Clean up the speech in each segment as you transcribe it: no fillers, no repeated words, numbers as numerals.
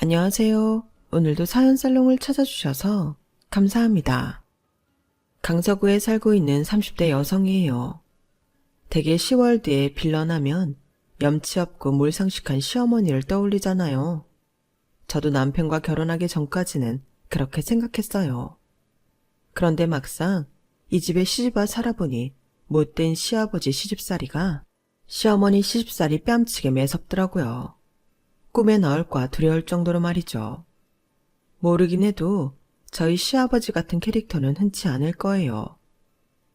안녕하세요. 오늘도 사연 살롱을 찾아주셔서 감사합니다. 강서구에 살고 있는 30대 여성이에요. 대개 10월 뒤에 빌런하면 염치 없고 몰상식한 시어머니를 떠올리잖아요. 저도 남편과 결혼하기 전까지는 그렇게 생각했어요. 그런데 막상 이 집에 시집와 살아보니 못된 시아버지 시집살이가 시어머니 시집살이 뺨치게 매섭더라고요. 꿈에 나올까 두려울 정도로 말이죠. 모르긴 해도 저희 시아버지 같은 캐릭터는 흔치 않을 거예요.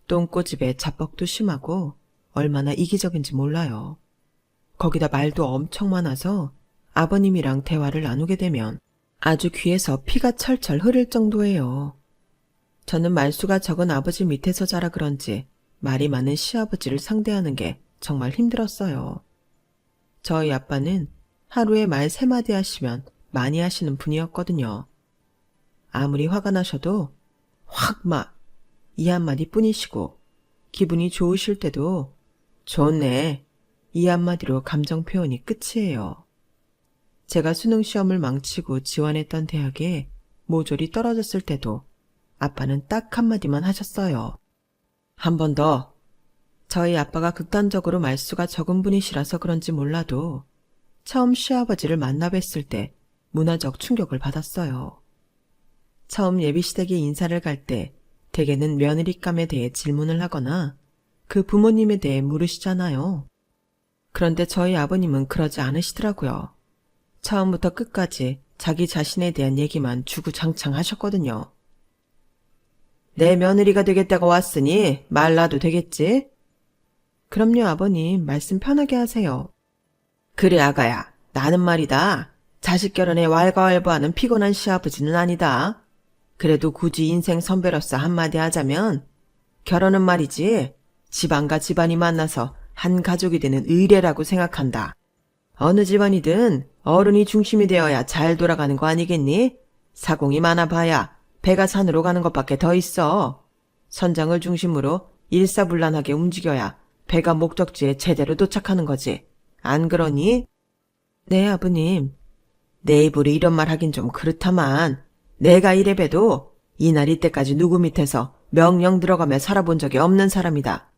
똥꼬집에 자뻑도 심하고 얼마나 이기적인지 몰라요. 거기다 말도 엄청 많아서 아버님이랑 대화를 나누게 되면 아주 귀에서 피가 철철 흐를 정도예요. 저는 말수가 적은 아버지 밑에서 자라 그런지 말이 많은 시아버지를 상대하는 게 정말 힘들었어요. 저희 아빠는 하루에 말 3마디 하시면 많이 하시는 분이었거든요. 아무리 화가 나셔도 확 이 한마디 뿐이시고 기분이 좋으실 때도 좋네 이 한마디로 감정 표현이 끝이에요. 제가 수능 시험을 망치고 지원했던 대학에 모조리 떨어졌을 때도 아빠는 딱 한마디만 하셨어요. 한 번 더. 저희 아빠가 극단적으로 말수가 적은 분이시라서 그런지 몰라도 처음 시아버지를 만나 뵀을 때 문화적 충격을 받았어요. 처음 예비시댁에 인사를 갈 때 대개는 며느리감에 대해 질문을 하거나 그 부모님에 대해 물으시잖아요. 그런데 저희 아버님은 그러지 않으시더라고요. 처음부터 끝까지 자기 자신에 대한 얘기만 주구장창 하셨거든요. 내 며느리가 되겠다고 왔으니 말라도 되겠지? 그럼요, 아버님. 말씀 편하게 하세요. 그래, 아가야. 나는 말이다. 자식 결혼에 왈가왈부하는 피곤한 시아버지는 아니다. 그래도 굳이 인생 선배로서 한마디 하자면 결혼은 말이지 집안과 집안이 만나서 한 가족이 되는 의례라고 생각한다. 어느 집안이든 어른이 중심이 되어야 잘 돌아가는 거 아니겠니? 사공이 많아봐야 배가 산으로 가는 것밖에 더 있어. 선장을 중심으로 일사불란하게 움직여야 배가 목적지에 제대로 도착하는 거지. 안 그러니? 네, 아버님. 내 입으로 이런 말 하긴 좀 그렇다만 내가 이래봬도 이날 이때까지 누구 밑에서 명령 들어가며 살아본 적이 없는 사람이다.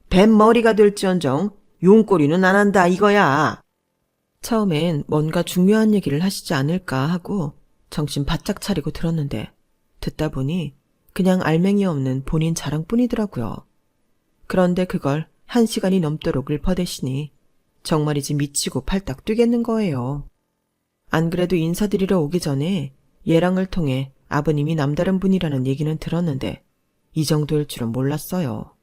뱀머리가 될지언정 용꼬리는 안 한다 이거야. 처음엔 뭔가 중요한 얘기를 하시지 않을까 하고 정신 바짝 차리고 들었는데 듣다 보니 그냥 알맹이 없는 본인 자랑뿐이더라고요. 그런데 그걸 1시간이 넘도록 읊어대시니 정말이지 미치고 팔딱 뛰겠는 거예요. 안 그래도 인사드리러 오기 전에 예랑을 통해 아버님이 남다른 분이라는 얘기는 들었는데 이 정도일 줄은 몰랐어요.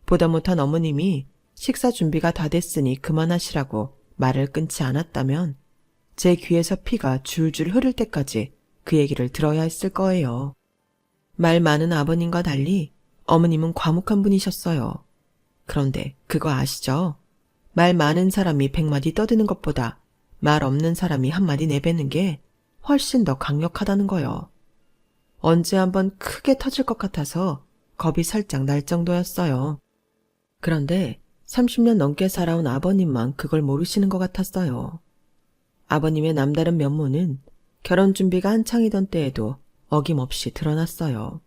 보다 못한 어머님이 식사 준비가 다 됐으니 그만하시라고 말을 끊지 않았다면 제 귀에서 피가 줄줄 흐를 때까지 그 얘기를 들어야 했을 거예요. 말 많은 아버님과 달리 어머님은 과묵한 분이셨어요. 그런데 그거 아시죠? 말 많은 사람이 100마디 떠드는 것보다 말 없는 사람이 한마디 내뱉는 게 훨씬 더 강력하다는 거요. 언제 한번 크게 터질 것 같아서 겁이 살짝 날 정도였어요. 그런데 30년 넘게 살아온 아버님만 그걸 모르시는 것 같았어요. 아버님의 남다른 면모는 결혼 준비가 한창이던 때에도 어김없이 드러났어요.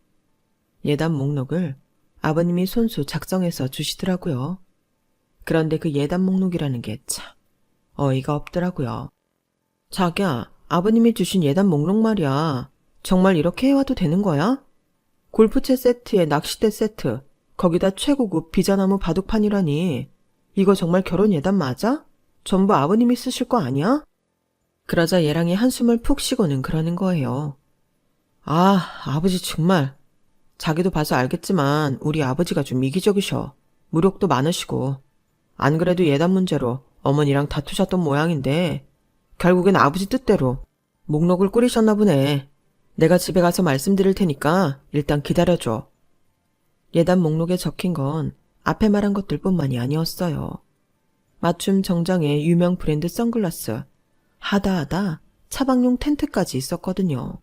예단 목록을 아버님이 손수 작성해서 주시더라고요. 그런데 그 예단 목록이라는 게 참 어이가 없더라고요. 자기야, 아버님이 주신 예단 목록 말이야. 정말 이렇게 해와도 되는 거야? 골프채 세트에 낚싯대 세트, 거기다 최고급 비자나무 바둑판이라니. 이거 정말 결혼 예단 맞아? 전부 아버님이 쓰실 거 아니야? 그러자 예랑이 한숨을 푹 쉬고는 그러는 거예요. 아, 아버지 정말. 자기도 봐서 알겠지만 우리 아버지가 좀 이기적이셔. 무력도 많으시고. 안 그래도 예단 문제로 어머니랑 다투셨던 모양인데 결국엔 아버지 뜻대로 목록을 꾸리셨나 보네. 내가 집에 가서 말씀드릴 테니까 일단 기다려줘. 예단 목록에 적힌 건 앞에 말한 것들뿐만이 아니었어요. 맞춤 정장에 유명 브랜드 선글라스, 하다하다 차박용 텐트까지 있었거든요.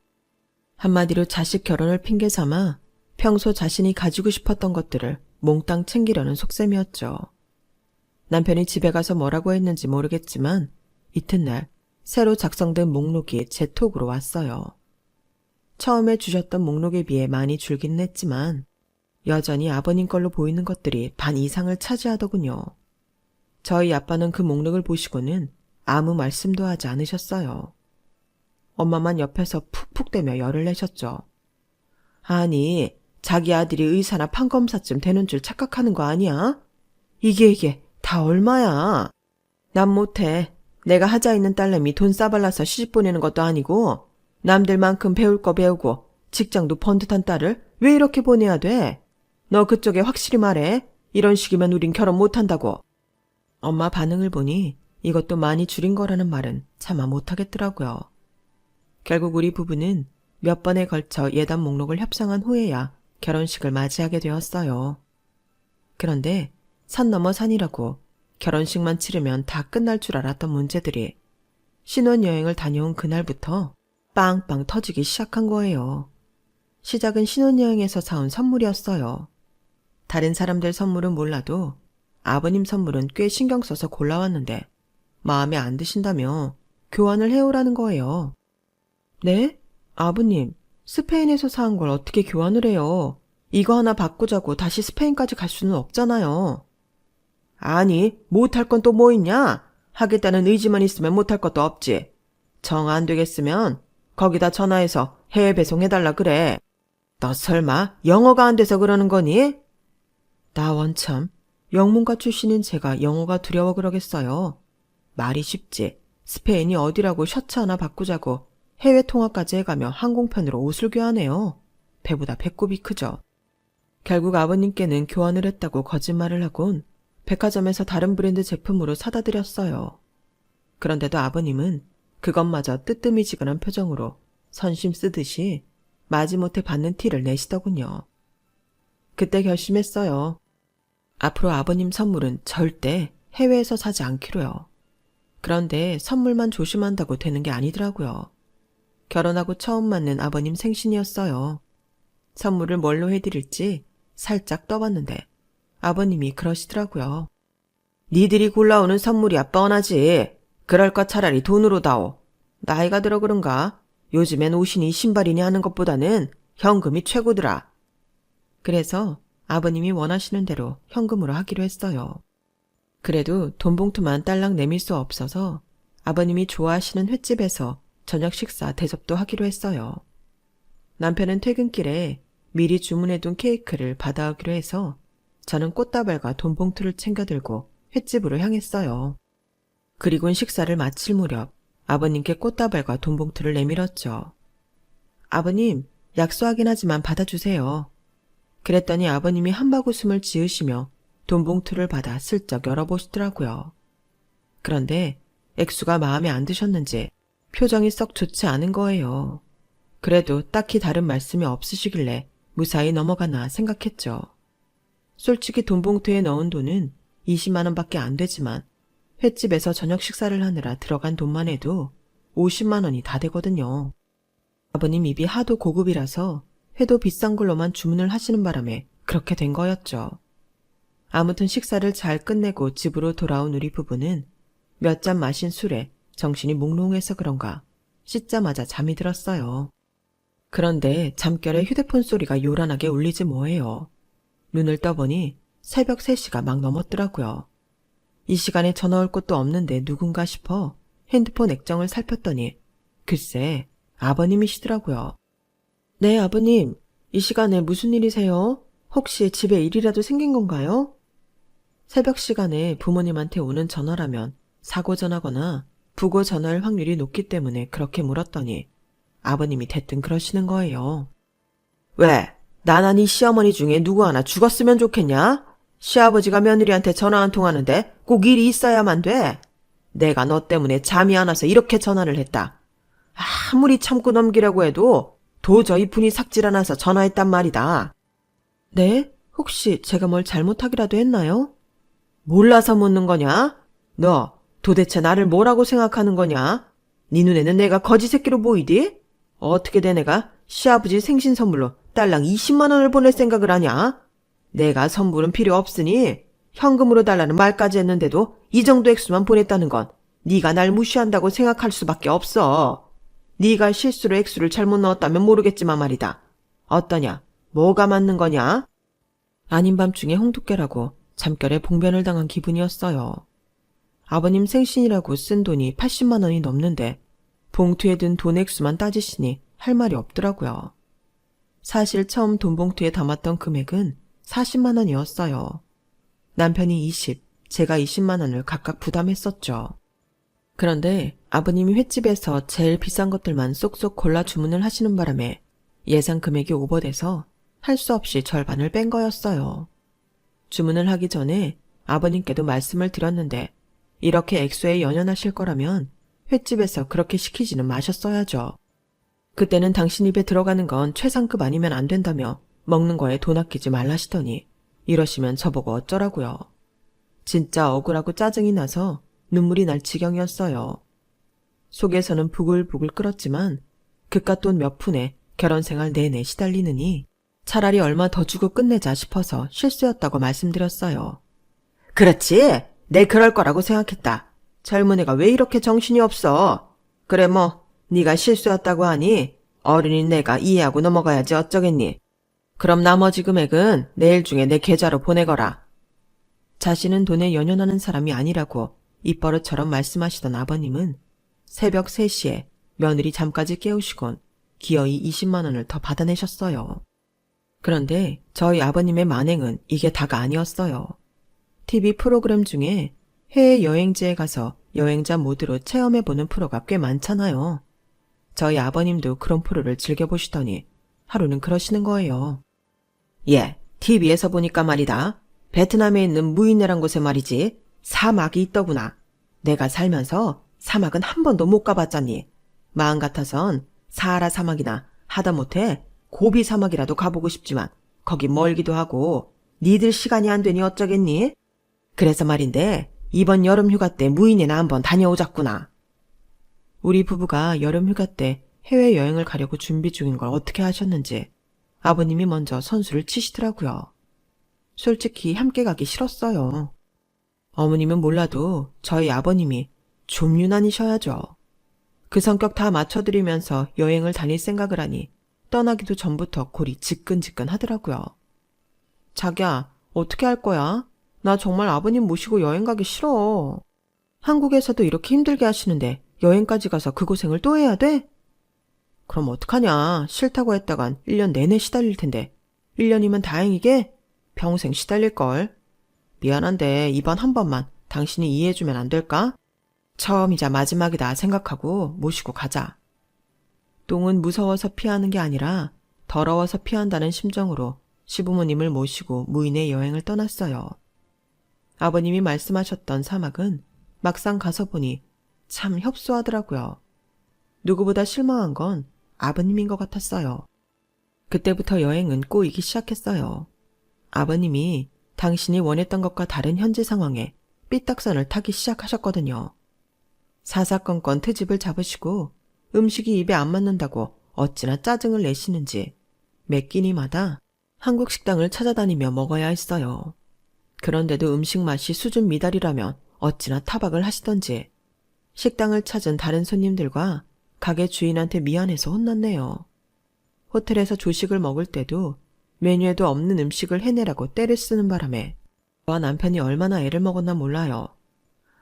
한마디로 자식 결혼을 핑계 삼아 평소 자신이 가지고 싶었던 것들을 몽땅 챙기려는 속셈이었죠. 남편이 집에 가서 뭐라고 했는지 모르겠지만 이튿날 새로 작성된 목록이 제 톡으로 왔어요. 처음에 주셨던 목록에 비해 많이 줄기는 했지만 여전히 아버님 걸로 보이는 것들이 반 이상을 차지하더군요. 저희 아빠는 그 목록을 보시고는 아무 말씀도 하지 않으셨어요. 엄마만 옆에서 푹푹대며 열을 내셨죠. 아니, 자기 아들이 의사나 판검사쯤 되는 줄 착각하는 거 아니야? 이게 다 얼마야? 난 못해. 내가 하자 있는 딸내미 돈 싸발라서 시집 보내는 것도 아니고 남들만큼 배울 거 배우고 직장도 번듯한 딸을 왜 이렇게 보내야 돼? 너 그쪽에 확실히 말해. 이런 식이면 우린 결혼 못한다고. 엄마 반응을 보니 이것도 많이 줄인 거라는 말은 차마 못하겠더라고요. 결국 우리 부부는 몇 번에 걸쳐 예단 목록을 협상한 후에야 결혼식을 맞이하게 되었어요. 그런데 산 넘어 산이라고 결혼식만 치르면 다 끝날 줄 알았던 문제들이 신혼여행을 다녀온 그날부터 빵빵 터지기 시작한 거예요. 시작은 신혼여행에서 사온 선물이었어요. 다른 사람들 선물은 몰라도 아버님 선물은 꽤 신경 써서 골라왔는데 마음에 안 드신다며 교환을 해오라는 거예요. 네? 아버님, 스페인에서 사온 걸 어떻게 교환을 해요? 이거 하나 바꾸자고 다시 스페인까지 갈 수는 없잖아요. 아니, 못할 건 또 뭐 있냐? 하겠다는 의지만 있으면 못할 것도 없지. 정 안 되겠으면 거기다 전화해서 해외 배송해달라 그래. 너 설마 영어가 안 돼서 그러는 거니? 나 원참 영문과 출신인 제가 영어가 두려워 그러겠어요. 말이 쉽지. 스페인이 어디라고 셔츠 하나 바꾸자고 해외 통화까지 해가며 항공편으로 옷을 교환해요. 배보다 배꼽이 크죠. 결국 아버님께는 교환을 했다고 거짓말을 하곤 백화점에서 다른 브랜드 제품으로 사다 드렸어요. 그런데도 아버님은 그것마저 뜨뜨미지근한 표정으로 선심 쓰듯이 마지못해 받는 티를 내시더군요. 그때 결심했어요. 앞으로 아버님 선물은 절대 해외에서 사지 않기로요. 그런데 선물만 조심한다고 되는 게 아니더라고요. 결혼하고 처음 맞는 아버님 생신이었어요. 선물을 뭘로 해드릴지 살짝 떠봤는데 아버님이 그러시더라고요. 니들이 골라오는 선물이야 뻔하지. 그럴 것 차라리 돈으로 다오. 나이가 들어 그런가? 요즘엔 옷이니 신발이니 하는 것보다는 현금이 최고더라. 그래서 아버님이 원하시는 대로 현금으로 하기로 했어요. 그래도 돈 봉투만 딸랑 내밀 수 없어서 아버님이 좋아하시는 횟집에서 저녁 식사 대접도 하기로 했어요. 남편은 퇴근길에 미리 주문해둔 케이크를 받아오기로 해서 저는 꽃다발과 돈 봉투를 챙겨 들고 횟집으로 향했어요. 그리곤 식사를 마칠 무렵 아버님께 꽃다발과 돈 봉투를 내밀었죠. 아버님, 약소하긴 하지만 받아주세요. 그랬더니 아버님이 한바구음을 지으시며 돈 봉투를 받아 슬쩍 열어보시더라고요. 그런데 액수가 마음에 안 드셨는지 표정이 썩 좋지 않은 거예요. 그래도 딱히 다른 말씀이 없으시길래 무사히 넘어가나 생각했죠. 솔직히 돈 봉투에 넣은 돈은 20만 원밖에 안 되지만 횟집에서 저녁 식사를 하느라 들어간 돈만 해도 50만 원이 다 되거든요. 아버님 입이 하도 고급이라서 회도 비싼 걸로만 주문을 하시는 바람에 그렇게 된 거였죠. 아무튼 식사를 잘 끝내고 집으로 돌아온 우리 부부는 몇 잔 마신 술에 정신이 몽롱해서 그런가 씻자마자 잠이 들었어요. 그런데 잠결에 휴대폰 소리가 요란하게 울리지 뭐예요. 눈을 떠보니 새벽 3시가 막 넘었더라고요. 이 시간에 전화 올 곳도 없는데 누군가 싶어 핸드폰 액정을 살폈더니 글쎄 아버님이시더라고요. 네, 아버님. 이 시간에 무슨 일이세요? 혹시 집에 일이라도 생긴 건가요? 새벽 시간에 부모님한테 오는 전화라면 사고 전화거나 부고 전화일 확률이 높기 때문에 그렇게 물었더니 아버님이 대뜸 그러시는 거예요. 왜? 나나 네 시어머니 중에 누구 하나 죽었으면 좋겠냐? 시아버지가 며느리한테 전화 한 통 하는데 꼭 일이 있어야만 돼. 내가 너 때문에 잠이 안 와서 이렇게 전화를 했다. 아무리 참고 넘기려고 해도 도저히 분이 삭질 않아서 전화했단 말이다. 네? 혹시 제가 뭘 잘못하기라도 했나요? 몰라서 묻는 거냐? 너 도대체 나를 뭐라고 생각하는 거냐? 네 눈에는 내가 거지 새끼로 보이디? 어떻게 돼 내가 시아버지 생신 선물로 딸랑 20만 원을 보낼 생각을 하냐? 내가 선물은 필요 없으니 현금으로 달라는 말까지 했는데도 이 정도 액수만 보냈다는 건 네가 날 무시한다고 생각할 수밖에 없어. 네가 실수로 액수를 잘못 넣었다면 모르겠지만 말이다. 어떠냐? 뭐가 맞는 거냐? 아닌 밤중에 홍두깨라고 잠결에 봉변을 당한 기분이었어요. 아버님 생신이라고 쓴 돈이 80만 원이 넘는데 봉투에 든 돈 액수만 따지시니 할 말이 없더라고요. 사실 처음 돈 봉투에 담았던 금액은 40만 원이었어요. 남편이 20, 제가 20만 원을 각각 부담했었죠. 그런데 아버님이 횟집에서 제일 비싼 것들만 쏙쏙 골라 주문을 하시는 바람에 예상 금액이 오버돼서 할 수 없이 절반을 뺀 거였어요. 주문을 하기 전에 아버님께도 말씀을 드렸는데 이렇게 액수에 연연하실 거라면 횟집에서 그렇게 시키지는 마셨어야죠. 그때는 당신 입에 들어가는 건 최상급 아니면 안 된다며 먹는 거에 돈 아끼지 말라시더니 이러시면 저보고 어쩌라고요. 진짜 억울하고 짜증이 나서 눈물이 날 지경이었어요. 속에서는 부글부글 끓었지만 그깟 돈 몇 푼에 결혼 생활 내내 시달리느니 차라리 얼마 더 주고 끝내자 싶어서 실수였다고 말씀드렸어요. 그렇지. 내 그럴 거라고 생각했다. 젊은 애가 왜 이렇게 정신이 없어. 그래 뭐 네가 실수였다고 하니 어른인 내가 이해하고 넘어가야지 어쩌겠니. 그럼 나머지 금액은 내일 중에 내 계좌로 보내거라. 자신은 돈에 연연하는 사람이 아니라고 입버릇처럼 말씀하시던 아버님은 새벽 3시에 며느리 잠까지 깨우시곤 기어이 20만 원을 더 받아내셨어요. 그런데 저희 아버님의 만행은 이게 다가 아니었어요. TV 프로그램 중에 해외여행지에 가서 여행자 모드로 체험해보는 프로가 꽤 많잖아요. 저희 아버님도 그런 프로를 즐겨보시더니 하루는 그러시는 거예요. 예, TV에서 보니까 말이다. 베트남에 있는 무이네란 곳에 말이지 사막이 있더구나. 내가 살면서 사막은 한 번도 못 가봤잖니. 마음 같아선 사하라 사막이나 하다못해 고비 사막이라도 가보고 싶지만 거기 멀기도 하고 니들 시간이 안 되니 어쩌겠니? 그래서 말인데 이번 여름 휴가 때 무이네나 한번 다녀오자꾸나. 우리 부부가 여름 휴가 때 해외여행을 가려고 준비 중인 걸 어떻게 하셨는지 아버님이 먼저 선수를 치시더라고요. 솔직히 함께 가기 싫었어요. 어머님은 몰라도 저희 아버님이 좀 유난이셔야죠. 그 성격 다 맞춰드리면서 여행을 다닐 생각을 하니 떠나기도 전부터 골이 지끈지끈 하더라고요. 자기야, 어떻게 할 거야? 나 정말 아버님 모시고 여행 가기 싫어. 한국에서도 이렇게 힘들게 하시는데 여행까지 가서 그 고생을 또 해야 돼? 그럼 어떡하냐. 싫다고 했다간 1년 내내 시달릴 텐데 1년이면 다행이게 평생 시달릴걸. 미안한데 이번 한 번만 당신이 이해해주면 안 될까? 처음이자 마지막이다 생각하고 모시고 가자. 똥은 무서워서 피하는 게 아니라 더러워서 피한다는 심정으로 시부모님을 모시고 무인의 여행을 떠났어요. 아버님이 말씀하셨던 사막은 막상 가서 보니 참 협소하더라고요. 누구보다 실망한 건 아버님인 것 같았어요. 그때부터 여행은 꼬이기 시작했어요. 아버님이 당신이 원했던 것과 다른 현재 상황에 삐딱선을 타기 시작하셨거든요. 사사건건 트집을 잡으시고 음식이 입에 안 맞는다고 어찌나 짜증을 내시는지 매 끼니마다 한국 식당을 찾아다니며 먹어야 했어요. 그런데도 음식 맛이 수준 미달이라면 어찌나 타박을 하시던지 식당을 찾은 다른 손님들과 가게 주인한테 미안해서 혼났네요. 호텔에서 조식을 먹을 때도 메뉴에도 없는 음식을 해내라고 떼를 쓰는 바람에 저와 남편이 얼마나 애를 먹었나 몰라요.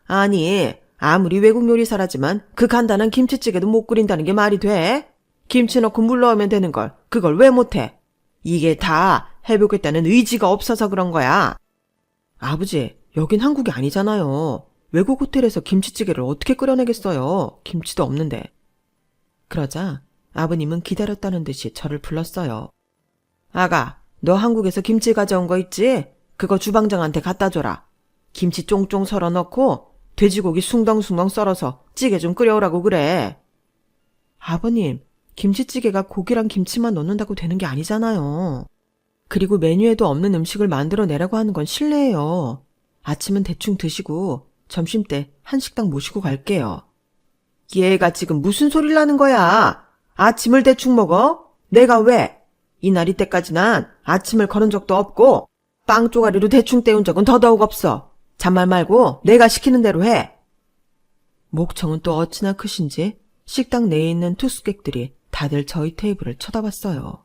아니, 아무리 외국 요리사라지만 그 간단한 김치찌개도 못 끓인다는 게 말이 돼? 김치 넣고 물 넣으면 되는 걸 그걸 왜 못해? 이게 다 해보겠다는 의지가 없어서 그런 거야. 아버지, 여긴 한국이 아니잖아요. 외국 호텔에서 김치찌개를 어떻게 끓여내겠어요. 김치도 없는데. 그러자 아버님은 기다렸다는 듯이 저를 불렀어요. 아가, 너 한국에서 김치 가져온 거 있지? 그거 주방장한테 갖다 줘라. 김치 쫑쫑 썰어 넣고 돼지고기 숭덩숭덩 썰어서 찌개 좀 끓여오라고 그래. 아버님, 김치찌개가 고기랑 김치만 넣는다고 되는 게 아니잖아요. 그리고 메뉴에도 없는 음식을 만들어내라고 하는 건 실례예요. 아침은 대충 드시고 점심 때 한식당 모시고 갈게요. 얘가 지금 무슨 소리를 하는 거야? 아침을 대충 먹어? 내가 왜? 이날이 때까지 난 아침을 거른 적도 없고 빵 쪼가리로 대충 때운 적은 더더욱 없어. 잔말 말고 내가 시키는 대로 해. 목청은 또 어찌나 크신지 식당 내에 있는 투숙객들이 다들 저희 테이블을 쳐다봤어요.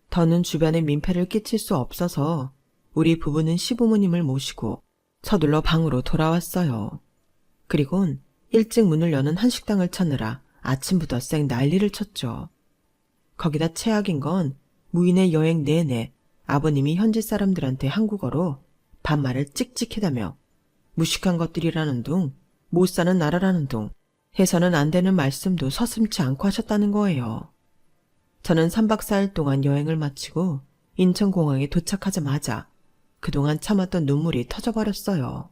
더는 주변에 민폐를 끼칠 수 없어서 우리 부부는 시부모님을 모시고 서둘러 방으로 돌아왔어요. 그리곤 일찍 문을 여는 한식당을 찾느라 아침부터 쌩 난리를 쳤죠. 거기다 최악인 건 무인의 여행 내내 아버님이 현지 사람들한테 한국어로 반말을 찍찍해다며 무식한 것들이라는 둥, 못 사는 나라라는 둥, 해서는 안 되는 말씀도 서슴지 않고 하셨다는 거예요. 저는 3박 4일 동안 여행을 마치고 인천공항에 도착하자마자 그동안 참았던 눈물이 터져버렸어요.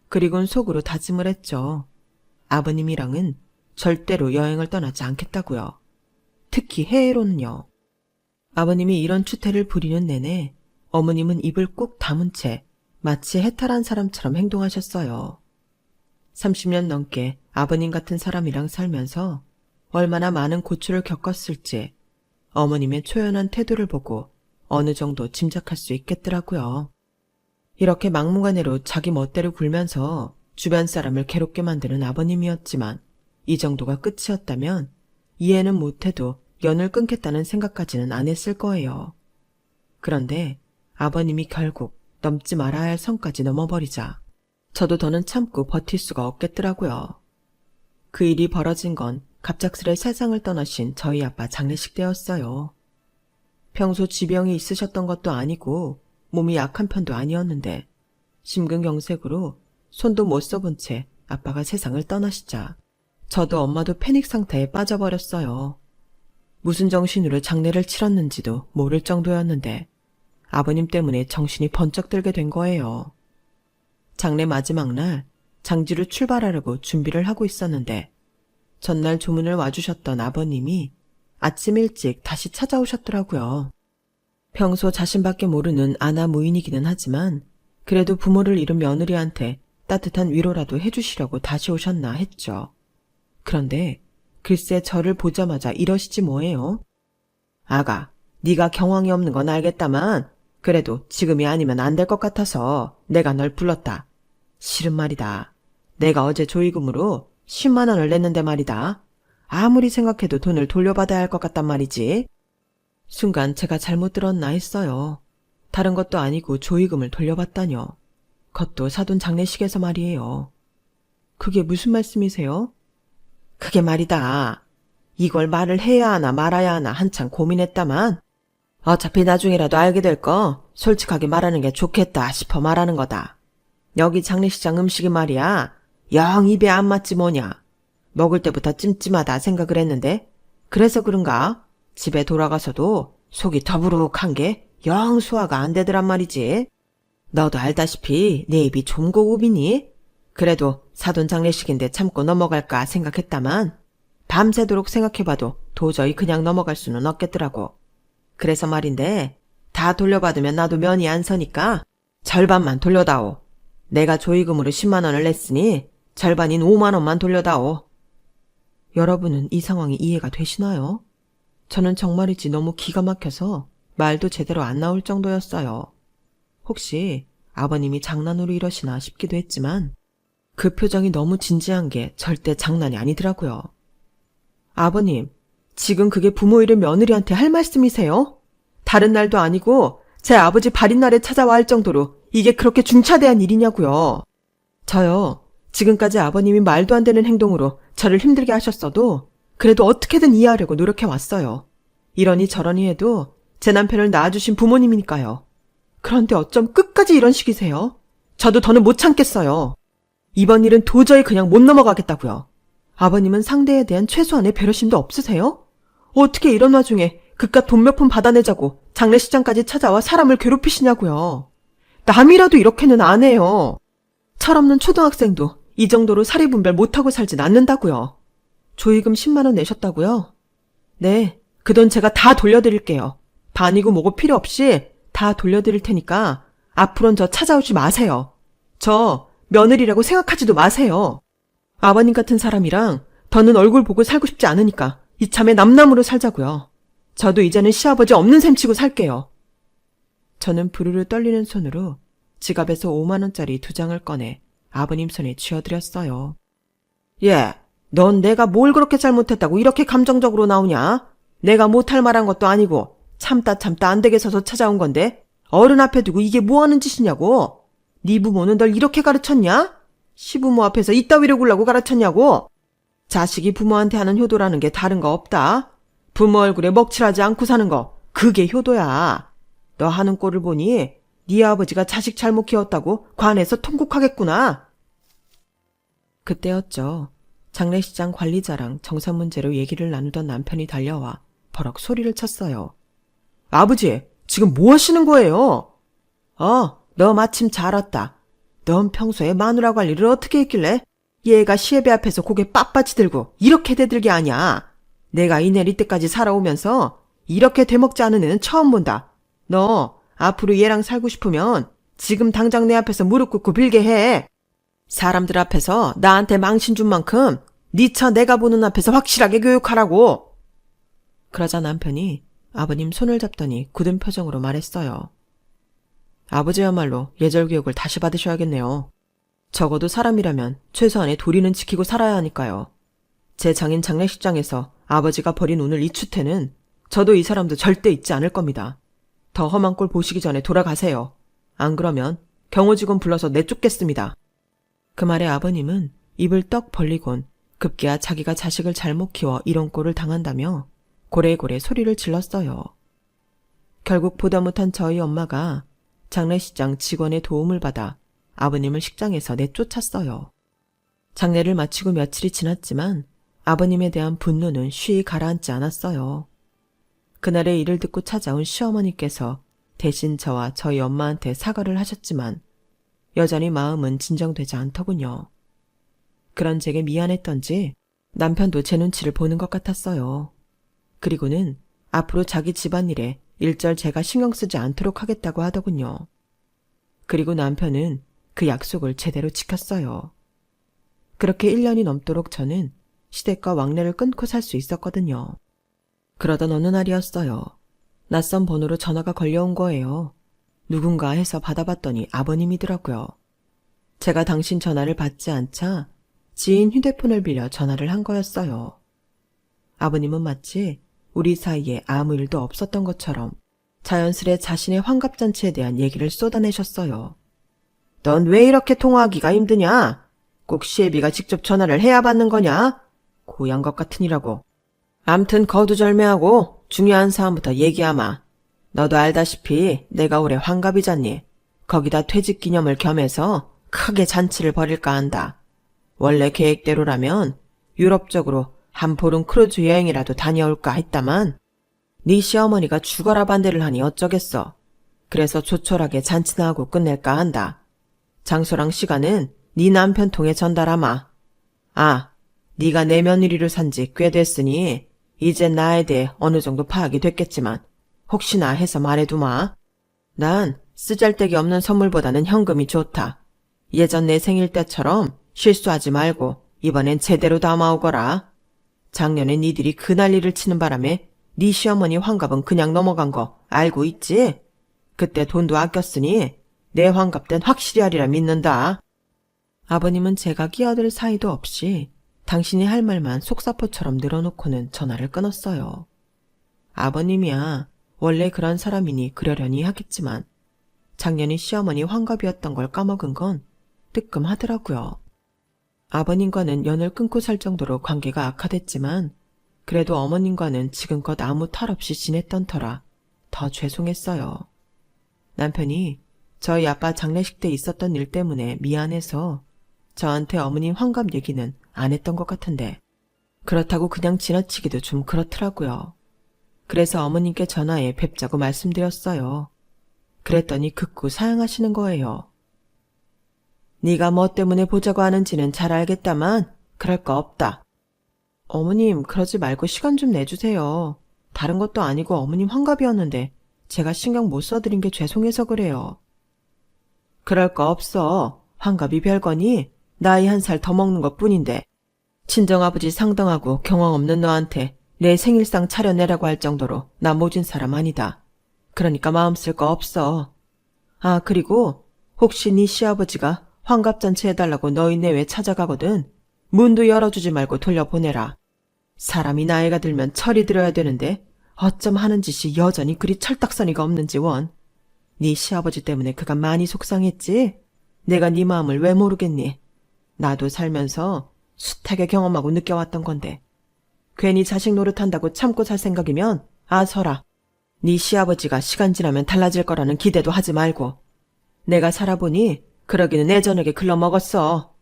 그리곤 속으로 다짐을 했죠. 아버님이랑은 절대로 여행을 떠나지 않겠다고요. 특히 해외로는요. 아버님이 이런 추태를 부리는 내내 어머님은 입을 꾹 다문 채 마치 해탈한 사람처럼 행동하셨어요. 30년 넘게 아버님 같은 사람이랑 살면서 얼마나 많은 고초를 겪었을지 어머님의 초연한 태도를 보고 어느 정도 짐작할 수 있겠더라고요. 이렇게 막무가내로 자기 멋대로 굴면서 주변 사람을 괴롭게 만드는 아버님이었지만 이 정도가 끝이었다면 이해는 못해도 연을 끊겠다는 생각까지는 안 했을 거예요. 그런데 아버님이 결국 넘지 말아야 할 선까지 넘어버리자 저도 더는 참고 버틸 수가 없겠더라고요. 그 일이 벌어진 건 갑작스레 세상을 떠나신 저희 아빠 장례식 때였어요. 평소 지병이 있으셨던 것도 아니고 몸이 약한 편도 아니었는데 심근경색으로 손도 못 써본 채 아빠가 세상을 떠나시자 저도 엄마도 패닉 상태에 빠져버렸어요. 무슨 정신으로 장례를 치렀는지도 모를 정도였는데 아버님 때문에 정신이 번쩍 들게 된 거예요. 장례 마지막 날 장지로 출발하려고 준비를 하고 있었는데 전날 조문을 와주셨던 아버님이 아침 일찍 다시 찾아오셨더라고요. 평소 자신밖에 모르는 아나 무인이기는 하지만 그래도 부모를 잃은 며느리한테 따뜻한 위로라도 해주시려고 다시 오셨나 했죠. 그런데 글쎄 저를 보자마자 이러시지 뭐예요. 아가, 네가 경황이 없는 건 알겠다만 그래도 지금이 아니면 안 될 것 같아서 내가 널 불렀다. 싫은 말이다. 내가 어제 조의금으로 10만 원을 냈는데 말이다. 아무리 생각해도 돈을 돌려받아야 할 것 같단 말이지. 순간 제가 잘못 들었나 했어요. 다른 것도 아니고 조의금을 돌려받다뇨. 그것도 사돈 장례식에서 말이에요. 그게 무슨 말씀이세요? 그게 말이다. 이걸 말을 해야 하나 말아야 하나 한참 고민했다만 어차피 나중에라도 알게 될 거 솔직하게 말하는 게 좋겠다 싶어 말하는 거다. 여기 장례식장 음식이 말이야. 영 입에 안 맞지 뭐냐. 먹을 때부터 찜찜하다 생각을 했는데 그래서 그런가 집에 돌아가서도 속이 더부룩한 게 영 소화가 안 되더란 말이지. 너도 알다시피 내 입이 좀 고급이니? 그래도 사돈 장례식인데 참고 넘어갈까 생각했다만 밤새도록 생각해봐도 도저히 그냥 넘어갈 수는 없겠더라고. 그래서 말인데 다 돌려받으면 나도 면이 안 서니까 절반만 돌려다오. 내가 조의금으로 10만 원을 냈으니 절반인 5만 원만 돌려다오. 여러분은 이 상황이 이해가 되시나요? 저는 정말이지 너무 기가 막혀서 말도 제대로 안 나올 정도였어요. 혹시 아버님이 장난으로 이러시나 싶기도 했지만 그 표정이 너무 진지한 게 절대 장난이 아니더라고요. 아버님, 지금 그게 부모 잃은 며느리한테 할 말씀이세요? 다른 날도 아니고 제 아버지 발인날에 찾아와 할 정도로 이게 그렇게 중차대한 일이냐고요. 저요, 지금까지 아버님이 말도 안 되는 행동으로 저를 힘들게 하셨어도 그래도 어떻게든 이해하려고 노력해왔어요. 이러니 저러니 해도 제 남편을 낳아주신 부모님이니까요. 그런데 어쩜 끝까지 이런 식이세요? 저도 더는 못 참겠어요. 이번 일은 도저히 그냥 못 넘어가겠다고요. 아버님은 상대에 대한 최소한의 배려심도 없으세요? 어떻게 이런 와중에 그깟 돈 몇 푼 받아내자고 장례식장까지 찾아와 사람을 괴롭히시냐고요. 남이라도 이렇게는 안 해요. 철없는 초등학생도 이 정도로 사리분별 못하고 살진 않는다고요. 조의금 10만 원 내셨다고요? 네, 그 돈 제가 다 돌려드릴게요. 반이고 뭐고 필요 없이 다 돌려드릴 테니까 앞으로는 저 찾아오지 마세요. 저 며느리라고 생각하지도 마세요. 아버님 같은 사람이랑 더는 얼굴 보고 살고 싶지 않으니까 이참에 남남으로 살자고요. 저도 이제는 시아버지 없는 셈 치고 살게요. 저는 부르르 떨리는 손으로 지갑에서 5만 원짜리 2장을 꺼내 아버님 손에 쥐어드렸어요. 예, 넌 내가 뭘 그렇게 잘못했다고 이렇게 감정적으로 나오냐? 내가 못할 말한 것도 아니고 참다 안 되게 서서 찾아온 건데 어른 앞에 두고 이게 뭐하는 짓이냐고? 네 부모는 널 이렇게 가르쳤냐? 시부모 앞에서 이따위로 굴라고 가르쳤냐고? 자식이 부모한테 하는 효도라는 게 다른 거 없다. 부모 얼굴에 먹칠하지 않고 사는 거, 그게 효도야. 너 하는 꼴을 보니 네 아버지가 자식 잘못 키웠다고 관에서 통곡하겠구나. 그때였죠. 장례식장 관리자랑 정산 문제로 얘기를 나누던 남편이 달려와 버럭 소리를 쳤어요. 아버지, 지금 뭐 하시는 거예요? 너 마침 잘 왔다. 넌 평소에 마누라 관리를 어떻게 했길래 얘가 시애비 앞에서 고개 빳빳이 들고 이렇게 대들게 하냐? 내가 이 내리 때까지 살아오면서 이렇게 되먹지 않은 애는 처음 본다. 너 앞으로 얘랑 살고 싶으면 지금 당장 내 앞에서 무릎 꿇고 빌게 해. 사람들 앞에서 나한테 망신 준 만큼 네 처 내가 보는 앞에서 확실하게 교육하라고. 그러자 남편이 아버님 손을 잡더니 굳은 표정으로 말했어요. 아버지야말로 예절 교육을 다시 받으셔야겠네요. 적어도 사람이라면 최소한의 도리는 지키고 살아야 하니까요. 제 장인 장례식장에서 아버지가 버린 오늘 이 추태는 저도 이 사람도 절대 잊지 않을 겁니다. 더 험한 꼴 보시기 전에 돌아가세요. 안 그러면 경호직원 불러서 내쫓겠습니다. 그 말에 아버님은 입을 떡 벌리곤 급기야 자기가 자식을 잘못 키워 이런 꼴을 당한다며 고래고래 소리를 질렀어요. 결국 보다 못한 저희 엄마가 장례식장 직원의 도움을 받아 아버님을 식장에서 내쫓았어요. 장례를 마치고 며칠이 지났지만 아버님에 대한 분노는 쉬이 가라앉지 않았어요. 그날의 일을 듣고 찾아온 시어머니께서 대신 저와 저희 엄마한테 사과를 하셨지만 여전히 마음은 진정되지 않더군요. 그런 제게 미안했던지 남편도 제 눈치를 보는 것 같았어요. 그리고는 앞으로 자기 집안일에 일절 제가 신경 쓰지 않도록 하겠다고 하더군요. 그리고 남편은 그 약속을 제대로 지켰어요. 그렇게 1년이 넘도록 저는 시댁과 왕래를 끊고 살 수 있었거든요. 그러던 어느 날이었어요. 낯선 번호로 전화가 걸려온 거예요. 누군가 해서 받아봤더니 아버님이더라고요. 제가 당신 전화를 받지 않자 지인 휴대폰을 빌려 전화를 한 거였어요. 아버님은 마치 우리 사이에 아무 일도 없었던 것처럼 자연스레 자신의 환갑잔치에 대한 얘기를 쏟아내셨어요. 넌 왜 이렇게 통화하기가 힘드냐? 꼭 시애비가 직접 전화를 해야 받는 거냐? 고양 것 같으니라고. 암튼 거두절미하고 중요한 사안부터 얘기하마. 너도 알다시피 내가 올해 환갑이잖니. 거기다 퇴직 기념을 겸해서 크게 잔치를 벌일까 한다. 원래 계획대로라면 유럽 쪽으로 한 보름 크루즈 여행이라도 다녀올까 했다만 네 시어머니가 죽어라 반대를 하니 어쩌겠어. 그래서 조촐하게 잔치나 하고 끝낼까 한다. 장소랑 시간은 네 남편 통해 전달하마. 아, 네가 내 며느리를 산 지 꽤 됐으니 이젠 나에 대해 어느 정도 파악이 됐겠지만 혹시나 해서 말해두마. 난 쓰잘데기 없는 선물보다는 현금이 좋다. 예전 내 생일 때처럼 실수하지 말고 이번엔 제대로 담아오거라. 작년에 니들이 그 난리를 치는 바람에 네 시어머니 환갑은 그냥 넘어간 거 알고 있지? 그때 돈도 아꼈으니 내 환갑 땐 확실히 하리라 믿는다. 아버님은 제가 끼어들 사이도 없이 당신이 할 말만 속사포처럼 늘어놓고는 전화를 끊었어요. 아버님이야 원래 그런 사람이니 그러려니 하겠지만 작년이 시어머니 환갑이었던 걸 까먹은 건 뜨끔하더라고요. 아버님과는 연을 끊고 살 정도로 관계가 악화됐지만 그래도 어머님과는 지금껏 아무 탈 없이 지냈던 터라 더 죄송했어요. 남편이 저희 아빠 장례식 때 있었던 일 때문에 미안해서 저한테 어머님 환갑 얘기는 안 했던 것 같은데 그렇다고 그냥 지나치기도 좀 그렇더라고요. 그래서 어머님께 전화해 뵙자고 말씀드렸어요. 그랬더니 극구 사양하시는 거예요. 네가 뭐 때문에 보자고 하는지는 잘 알겠다만 그럴 거 없다. 어머님 그러지 말고 시간 좀 내주세요. 다른 것도 아니고 어머님 환갑이었는데 제가 신경 못 써드린 게 죄송해서 그래요. 그럴 거 없어. 환갑이 별거니 나이 1살 더 먹는 것뿐인데 친정아버지 상당하고 경험 없는 너한테 내 생일상 차려내라고 할 정도로 나 모진 사람 아니다. 그러니까 마음 쓸 거 없어. 아 그리고 혹시 네 시아버지가 환갑잔치 해달라고 너희 내외 찾아가거든 문도 열어주지 말고 돌려보내라. 사람이 나이가 들면 철이 들어야 되는데 어쩜 하는 짓이 여전히 그리 철딱서니가 없는지 원. 네 시아버지 때문에 그간 많이 속상했지? 내가 네 마음을 왜 모르겠니? 나도 살면서 숱하게 경험하고 느껴왔던 건데. 괜히 자식 노릇한다고 참고 살 생각이면 아서라. 네 시아버지가 시간 지나면 달라질 거라는 기대도 하지 말고. 내가 살아보니 그러기는 내 저녁에 글러먹었어.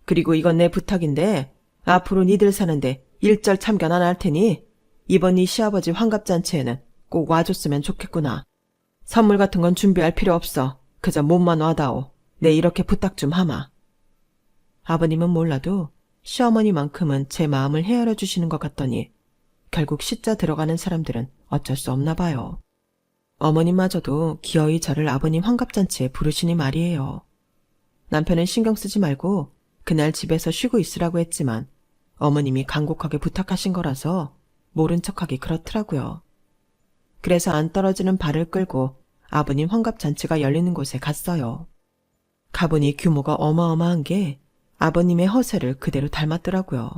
그리고 이건 내 부탁인데 앞으로 니들 사는데 일절 참견 안 할 테니 이번 네 시아버지 환갑잔치에는 꼭 와줬으면 좋겠구나. 선물 같은 건 준비할 필요 없어. 그저 몸만 와다오. 내 이렇게 부탁 좀 하마. 아버님은 몰라도 시어머니만큼은 제 마음을 헤아려 주시는 것 같더니 결국 시자 들어가는 사람들은 어쩔 수 없나 봐요. 어머님마저도 기어이 저를 아버님 환갑잔치에 부르시니 말이에요. 남편은 신경 쓰지 말고 그날 집에서 쉬고 있으라고 했지만 어머님이 간곡하게 부탁하신 거라서 모른 척하기 그렇더라고요. 그래서 안 떨어지는 발을 끌고 아버님 환갑잔치가 열리는 곳에 갔어요. 가보니 규모가 어마어마한 게 아버님의 허세를 그대로 닮았더라고요.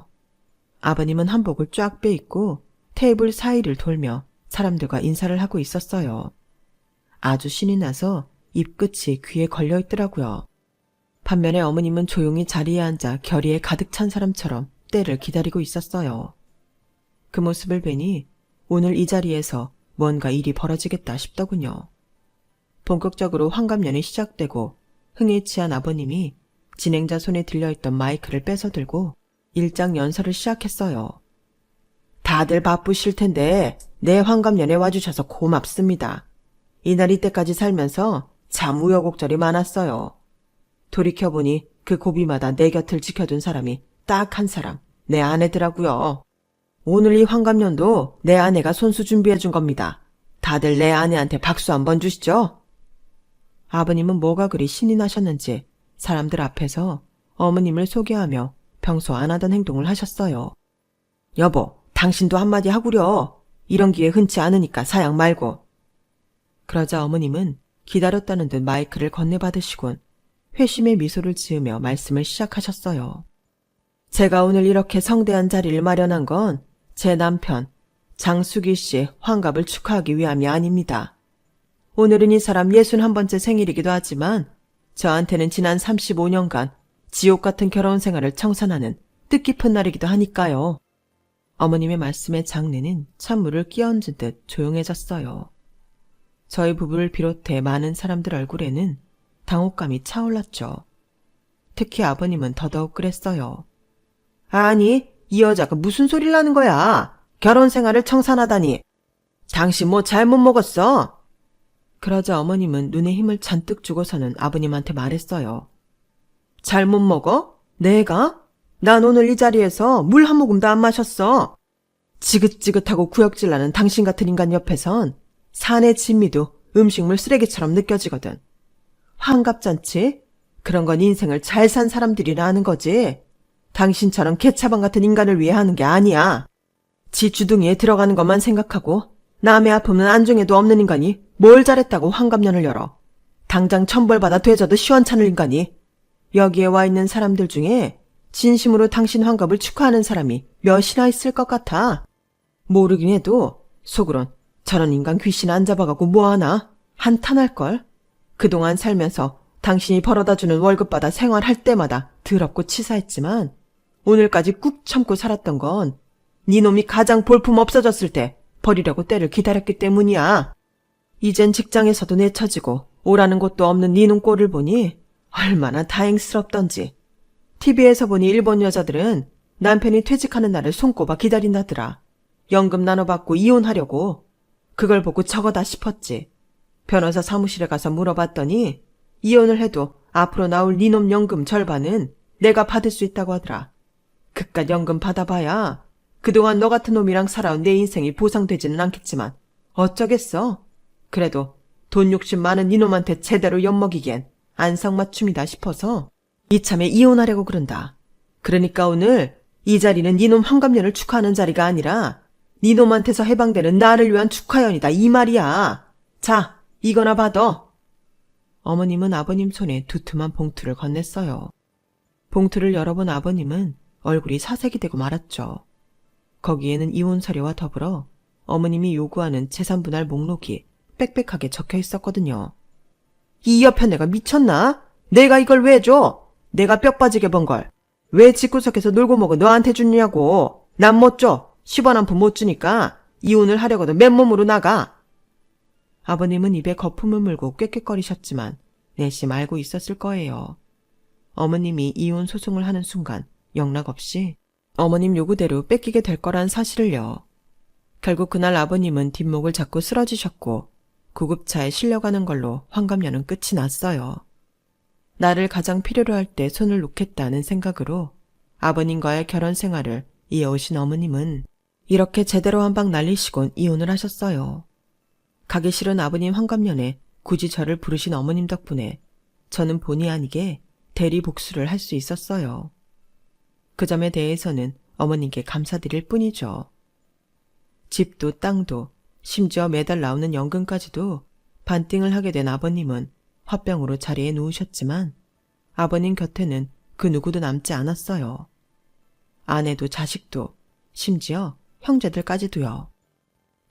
아버님은 한복을 쫙 빼입고 테이블 사이를 돌며 사람들과 인사를 하고 있었어요. 아주 신이 나서 입끝이 귀에 걸려 있더라고요. 반면에 어머님은 조용히 자리에 앉아 결의에 가득 찬 사람처럼 때를 기다리고 있었어요. 그 모습을 뵈니 오늘 이 자리에서 뭔가 일이 벌어지겠다 싶더군요. 본격적으로 환갑년이 시작되고 흥에 취한 아버님이 진행자 손에 들려있던 마이크를 뺏어 들고 일장 연설을 시작했어요. 다들 바쁘실 텐데 내 환갑년에 와주셔서 고맙습니다. 이날 이때까지 살면서 참 우여곡절이 많았어요. 돌이켜보니 그 고비마다 내 곁을 지켜준 사람이 딱 한 사람, 내 아내더라고요. 오늘 이 환갑년도 내 아내가 손수 준비해준 겁니다. 다들 내 아내한테 박수 한번 주시죠. 아버님은 뭐가 그리 신이 나셨는지 사람들 앞에서 어머님을 소개하며 평소 안 하던 행동을 하셨어요. 여보, 당신도 한마디 하구려. 이런 기회 흔치 않으니까 사양 말고. 그러자 어머님은 기다렸다는 듯 마이크를 건네받으시곤 회심의 미소를 지으며 말씀을 시작하셨어요. 제가 오늘 이렇게 성대한 자리를 마련한 건 제 남편 장수기 씨 환갑을 축하하기 위함이 아닙니다. 오늘은 이 사람 61번째 생일이기도 하지만 저한테는 지난 35년간 지옥 같은 결혼 생활을 청산하는 뜻깊은 날이기도 하니까요. 어머님의 말씀에 장내는 찬물을 끼얹은 듯 조용해졌어요. 저희 부부를 비롯해 많은 사람들 얼굴에는 당혹감이 차올랐죠. 특히 아버님은 더더욱 그랬어요. 아니, 이 여자가 무슨 소리를 하는 거야? 결혼 생활을 청산하다니. 당신 뭐 잘못 먹었어? 그러자 어머님은 눈에 힘을 잔뜩 주고서는 아버님한테 말했어요. 잘못 먹어? 내가? 난 오늘 이 자리에서 물 한 모금도 안 마셨어. 지긋지긋하고 구역질나는 당신 같은 인간 옆에선 사내 진미도 음식물 쓰레기처럼 느껴지거든. 환갑잔치? 그런 건 인생을 잘 산 사람들이라 하는 거지. 당신처럼 개차반 같은 인간을 위해 하는 게 아니야. 지 주둥이에 들어가는 것만 생각하고 남의 아픔은 안중에도 없는 인간이 뭘 잘했다고 환갑년을 열어. 당장 천벌받아 되져도 시원찮을 인간이. 여기에 와 있는 사람들 중에 진심으로 당신 환갑을 축하하는 사람이 몇이나 있을 것 같아. 모르긴 해도 속으론 저런 인간 귀신 안 잡아가고 뭐하나 한탄할걸. 그동안 살면서 당신이 벌어다주는 월급 받아 생활할 때마다 더럽고 치사했지만 오늘까지 꾹 참고 살았던 건 네 놈이 가장 볼품 없어졌을 때 버리려고 때를 기다렸기 때문이야. 이젠 직장에서도 내쳐지고 오라는 곳도 없는 네 놈 꼴을 보니 얼마나 다행스럽던지. TV에서 보니 일본 여자들은 남편이 퇴직하는 날을 손꼽아 기다린다더라. 연금 나눠받고 이혼하려고. 그걸 보고 저거다 싶었지. 변호사 사무실에 가서 물어봤더니 이혼을 해도 앞으로 나올 네 놈 연금 절반은 내가 받을 수 있다고 하더라. 그깟 연금 받아봐야 그동안 너 같은 놈이랑 살아온 내 인생이 보상되지는 않겠지만 어쩌겠어. 그래도 돈 욕심 많은 네 놈한테 제대로 엿먹이기엔 안성맞춤이다 싶어서 이참에 이혼하려고 그런다. 그러니까 오늘 이 자리는 네 놈 환갑년을 축하하는 자리가 아니라 네 놈한테서 해방되는 나를 위한 축하연이다 이 말이야. 자, 이거나 받아. 어머님은 아버님 손에 두툼한 봉투를 건넸어요. 봉투를 열어본 아버님은 얼굴이 사색이 되고 말았죠. 거기에는 이혼 서류와 더불어 어머님이 요구하는 재산분할 목록이 빽빽하게 적혀 있었거든요. 이 여편네가 미쳤나? 내가 이걸 왜 줘? 내가 뼈 빠지게 번 걸. 왜 집구석에서 놀고 먹어 너한테 주냐고. 난 못 줘. 10원 한 푼 못 주니까 이혼을 하려고도 맨몸으로 나가. 아버님은 입에 거품을 물고 꾀꾀거리셨지만 내심 알고 있었을 거예요. 어머님이 이혼 소송을 하는 순간 영락없이 어머님 요구대로 뺏기게 될 거란 사실을요. 결국 그날 아버님은 뒷목을 잡고 쓰러지셨고 구급차에 실려가는 걸로 환갑년은 끝이 났어요. 나를 가장 필요로 할 때 손을 놓겠다는 생각으로 아버님과의 결혼 생활을 이어오신 어머님은 이렇게 제대로 한 방 날리시곤 이혼을 하셨어요. 가기 싫은 아버님 환갑년에 굳이 저를 부르신 어머님 덕분에 저는 본의 아니게 대리 복수를 할 수 있었어요. 그 점에 대해서는 어머님께 감사드릴 뿐이죠. 집도 땅도 심지어 매달 나오는 연금까지도 반띵을 하게 된 아버님은 화병으로 자리에 누우셨지만 아버님 곁에는 그 누구도 남지 않았어요. 아내도 자식도 심지어 형제들까지도요.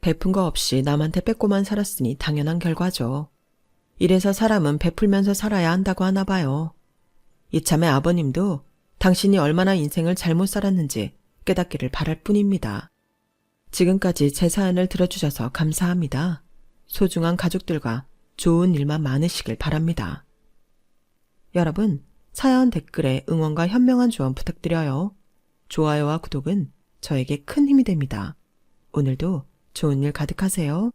베푼 거 없이 남한테 뺏고만 살았으니 당연한 결과죠. 이래서 사람은 베풀면서 살아야 한다고 하나 봐요. 이참에 아버님도 당신이 얼마나 인생을 잘못 살았는지 깨닫기를 바랄 뿐입니다. 지금까지 제 사연을 들어주셔서 감사합니다. 소중한 가족들과 좋은 일만 많으시길 바랍니다. 여러분, 사연 댓글에 응원과 현명한 조언 부탁드려요. 좋아요와 구독은 저에게 큰 힘이 됩니다. 오늘도 좋은 일 가득하세요.